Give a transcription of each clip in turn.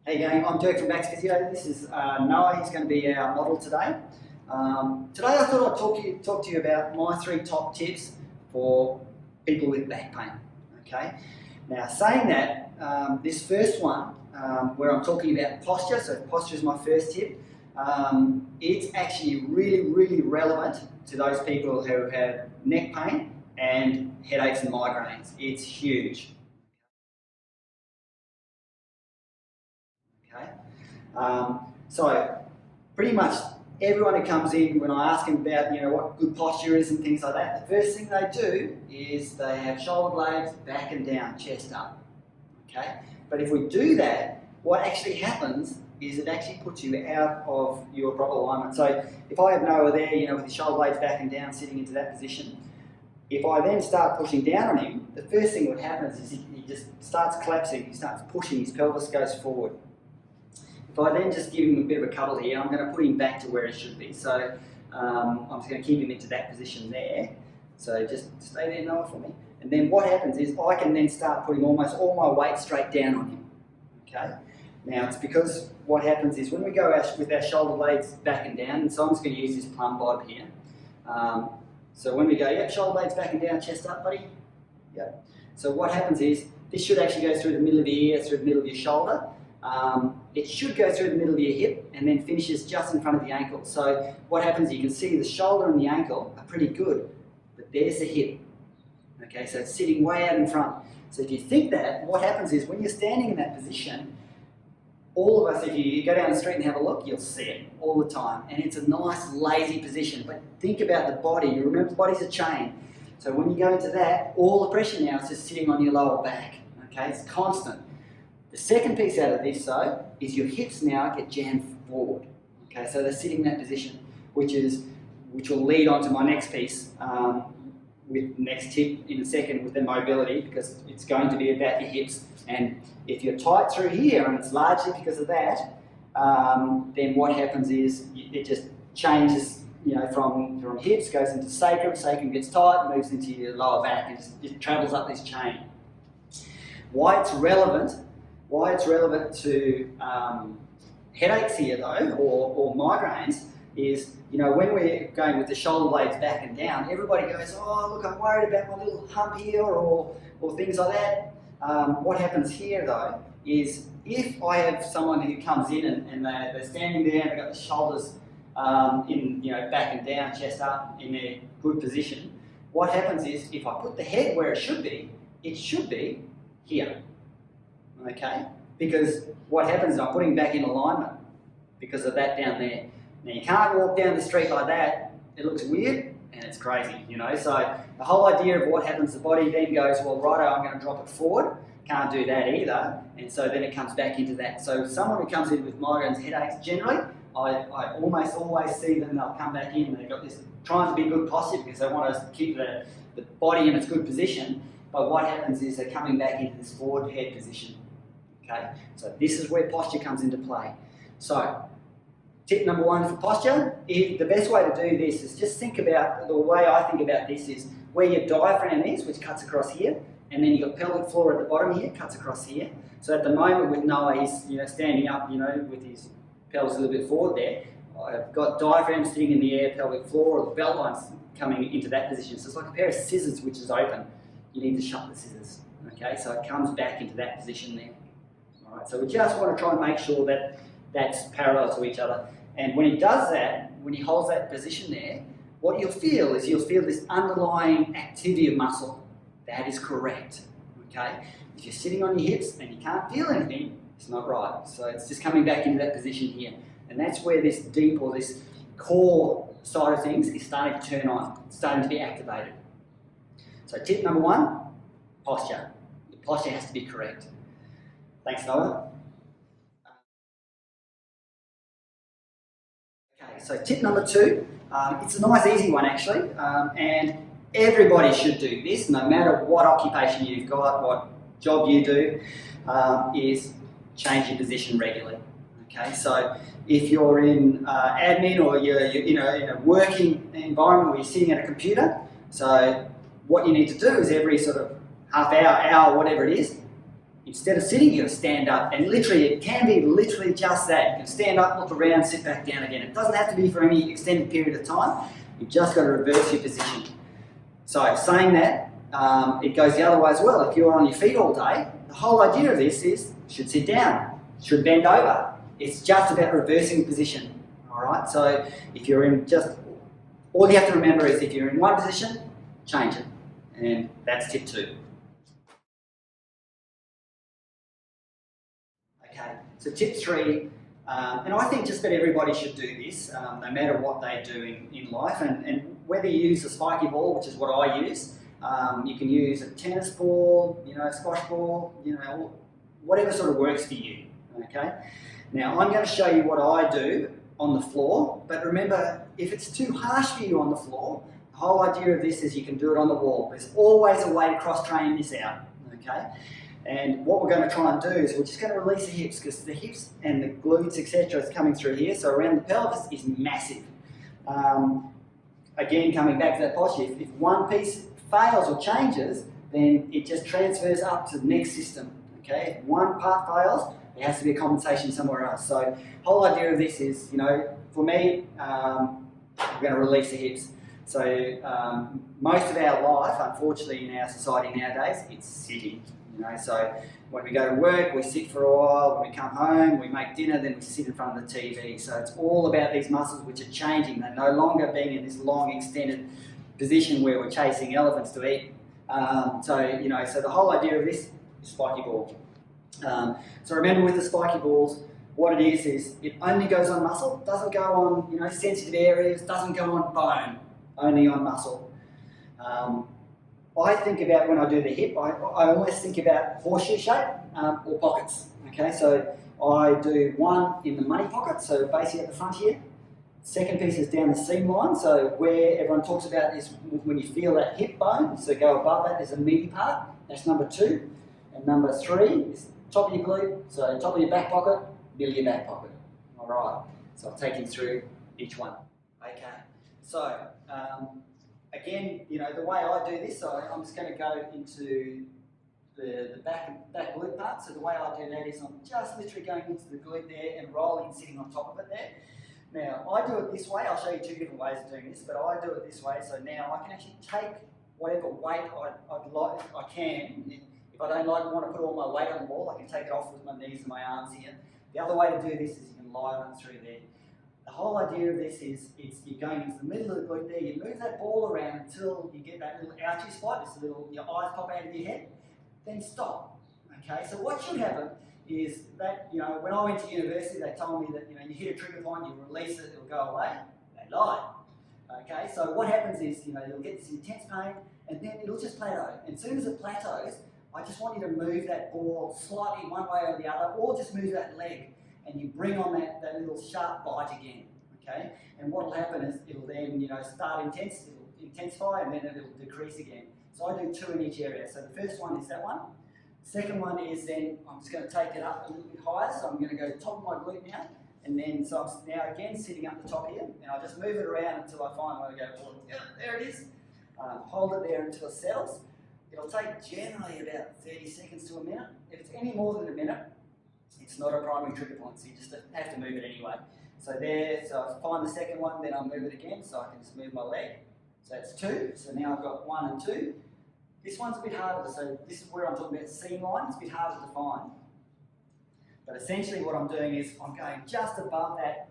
Hey gang, I'm Dirk from Baxendell Physio. This is Noah. He's going to be our model today. Today I thought I'd talk to you about my 3 top tips for people with back pain. Okay. Now, saying that, this first one, where I'm talking about posture, so posture is my first tip. It's actually really relevant to those people who have neck pain and headaches and migraines. It's huge. Okay. So pretty much everyone who comes in, when I ask them about what good posture is and things like that, the first thing they do is they have shoulder blades back and down, chest up. Okay. But if we do that, what actually happens is it actually puts you out of your proper alignment. So if I have Noah there, with his shoulder blades back and down, sitting into that position, if I then start pushing down on him, the first thing that happens is he just starts collapsing, he starts pushing, his pelvis goes forward. If I then just give him a bit of a cuddle here, I'm going to put him back to where he should be. So I'm just going to keep him into that position there. So just stay there, Noah, for me. And then what happens is I can then start putting almost all my weight straight down on him. Okay. Now it's because what happens is when we go with our shoulder blades back and down, and so I'm just going to use this plumb bob here. So when we go, yep, shoulder blades back and down, chest up, buddy. Yep. So what happens is this should actually go through the middle of the ear, through the middle of your shoulder. It should go through the middle of your hip and then finishes just in front of the ankle. So what happens, you can see the shoulder and the ankle are pretty good, but there's the hip. Okay, so it's sitting way out in front. So if you think that, what happens is when you're standing in that position, all of us, if you go down the street and have a look, you'll see it all the time. And it's a nice, lazy position. But think about the body. You remember the body's a chain. So when you go into that, all the pressure now is just sitting on your lower back. Okay, it's constant. The second piece out of this, though, is your hips now get jammed forward. Okay, so they're sitting in that position, which will lead on to my next piece, with next tip in a second with the mobility, because it's going to be about your hips. And if you're tight through here, and it's largely because of that, then what happens is it just changes, from hips, goes into sacrum gets tight, moves into your lower back, and it travels up this chain. Why it's relevant to headaches here though, or migraines, is when we're going with the shoulder blades back and down, everybody goes, oh look, I'm worried about my little hump here or things like that. What happens here though is if I have someone who comes in and they're standing there and they've got the shoulders back and down, chest up in their good position, what happens is if I put the head where it should be here. Okay? Because what happens is I'm putting back in alignment because of that down there. Now you can't walk down the street like that. It looks weird and it's crazy, So the whole idea of what happens, the body then goes, well, righto, I'm going to drop it forward. Can't do that either. And so then it comes back into that. So someone who comes in with migraines, headaches, generally, I almost always see them, they'll come back in and they've got this, trying to be good posture because they want to keep the body in its good position. But what happens is they're coming back into this forward head position. Okay, so this is where posture comes into play. So, tip number 1 for posture, the best way to do this is just think about, the way I think about this is where your diaphragm is, which cuts across here, and then you've got pelvic floor at the bottom here, cuts across here. So at the moment with Noah, he's standing up, with his pelvis a little bit forward there. I've got diaphragm sitting in the air, pelvic floor, or the belt line's coming into that position. So it's like a pair of scissors which is open. You need to shut the scissors. Okay, so it comes back into that position there. Alright, so we just want to try and make sure that that's parallel to each other. And when he does that, when he holds that position there, what you'll feel is this underlying activity of muscle. That is correct. Okay? If you're sitting on your hips and you can't feel anything, it's not right. So it's just coming back into that position here. And that's where this deep or this core side of things is starting to turn on, starting to be activated. So tip number 1, posture. The posture has to be correct. Thanks, Noah. Okay, so tip number 2, it's a nice easy one actually, and everybody should do this, no matter what occupation you've got, what job you do, is change your position regularly. Okay, so if you're in admin or you're in a working environment where you're sitting at a computer, so what you need to do is every sort of half hour, whatever it is, instead of sitting, you're going to stand up. And literally, it can be literally just that. You can stand up, look around, sit back down again. It doesn't have to be for any extended period of time. You've just got to reverse your position. So saying that, it goes the other way as well. If you're on your feet all day, the whole idea of this is you should sit down, should bend over. It's just about reversing position. All right. So if you're in all you have to remember is if you're in one position, change it. And that's tip 2. Okay, so tip 3, and I think just about everybody should do this, no matter what they do in life, and whether you use a spiky ball, which is what I use, you can use a tennis ball, a squash ball, whatever sort of works for you. Okay, now I'm going to show you what I do on the floor, but remember, if it's too harsh for you on the floor, the whole idea of this is you can do it on the wall. There's always a way to cross-train this out, okay? And what we're going to try and do is we're just going to release the hips, because the hips and the glutes, etc. is coming through here, so around the pelvis is massive. Again, coming back to that posture, if one piece fails or changes, then it just transfers up to the next system, okay? If one part fails, there has to be a compensation somewhere else. So the whole idea of this is, for me, we're going to release the hips. So most of our life, unfortunately, in our society nowadays, it's sitting. So when we go to work, we sit for a while. When we come home, we make dinner, then we sit in front of the TV. So it's all about these muscles which are changing. They're no longer being in this long, extended position where we're chasing elephants to eat. So the whole idea of this is spiky ball. So remember, with the spiky balls, what it is it only goes on muscle, doesn't go on sensitive areas, doesn't go on bone, only on muscle. I think about when I do the hip, I almost think about horseshoe shape or pockets. Okay, so I do one in the money pocket, so basically at the front here. Second piece is down the seam line, so where everyone talks about is when you feel that hip bone, so go above that, there's a meaty part, that's number 2. And number 3 is top of your glute, so top of your back pocket, middle of your back pocket. All right, so I'll take you through each one. Okay, so again, the way I do this, so I'm just going to go into the back glute part. So the way I do that is I'm just literally going into the glute there and rolling, sitting on top of it there. Now, I do it this way. I'll show you 2 different ways of doing this, but I do it this way. So now I can actually take whatever weight I can. If I don't want to put all my weight on the wall, I can take it off with my knees and my arms here. The other way to do this is you can lie on through there. The whole idea of this is you're going into the middle of the glute there, you move that ball around until you get that little ouchie spot, your eyes pop out of your head, then stop. Okay, so what should happen is that, when I went to university, they told me that, you hit a trigger point, you release it, it'll go away. They lied. Okay, so what happens is, you'll get this intense pain, and then it'll just plateau. And as soon as it plateaus, I just want you to move that ball slightly one way or the other, or just move that leg, and you bring on that little sharp bite again, okay? And what will happen is it'll then, start intense, it'll intensify, and then it'll decrease again. So I do 2 in each area. So the first one is that one. Second one is then, I'm just going to take it up a little bit higher, so I'm going to go top of my glute now, and then, so I'm now again sitting up the top here, and I'll just move it around until I find where I go, oh, yeah, there it is. Hold it there until it settles. It'll take generally about 30 seconds to a minute. If it's any more than a minute, it's not a primary trigger point, so you just have to move it anyway. So there, so I find the second one, then I'll move it again, so I can just move my leg. So that's 2, so now I've got 1 and 2. This one's a bit harder, so this is where I'm talking about seam line, it's a bit harder to find. But essentially what I'm doing is I'm going just above that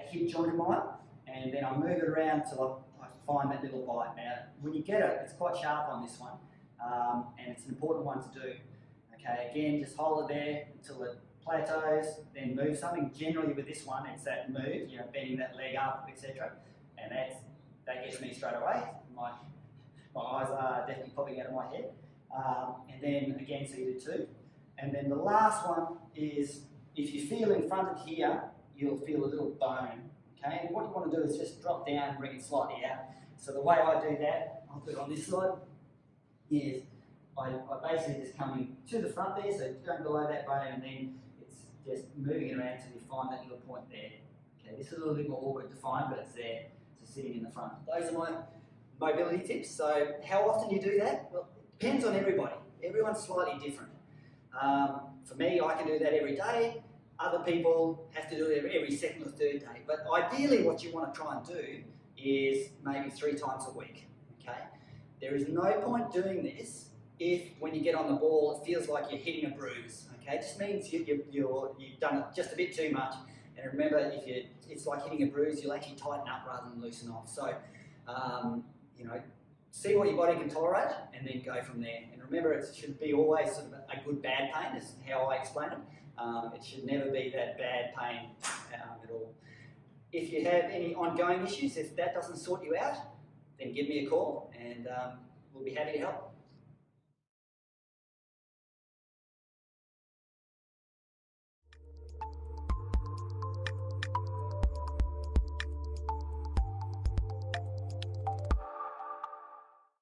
hip joint of mine, and then I move it around till I find that little bite. Now, when you get it, it's quite sharp on this one, and it's an important one to do. Okay, again, just hold it there until it plateaus, then move something. Generally with this one, it's that move, bending that leg up, etc. And that gets me straight away. My eyes are definitely popping out of my head. And then again, so you do 2. And then the last one is, if you feel in front of here, you'll feel a little bone. Okay, and what you want to do is just drop down and bring it slightly out. So the way I do that, I'll do it on this side, is I basically just coming to the front there, so going below that bone, and then it's just moving it around until you find that little point there. Okay, this is a little bit more awkward to find, but it's there, so sitting in the front. Those are my mobility tips. So how often you do that? Well, it depends on everybody. Everyone's slightly different. For me, I can do that every day. Other people have to do it every second or third day. But ideally what you want to try and do is maybe 3 times a week, okay? There is no point doing this if when you get on the ball it feels like you're hitting a bruise, okay? It just means you've done it just a bit too much. And remember, it's like hitting a bruise, you'll actually tighten up rather than loosen off. So, you know, see what your body can tolerate and then go from there. And remember, it should be always sort of a good bad pain, is how I explain it. It should never be that bad pain at all. If you have any ongoing issues, if that doesn't sort you out, then give me a call and we'll be happy to help.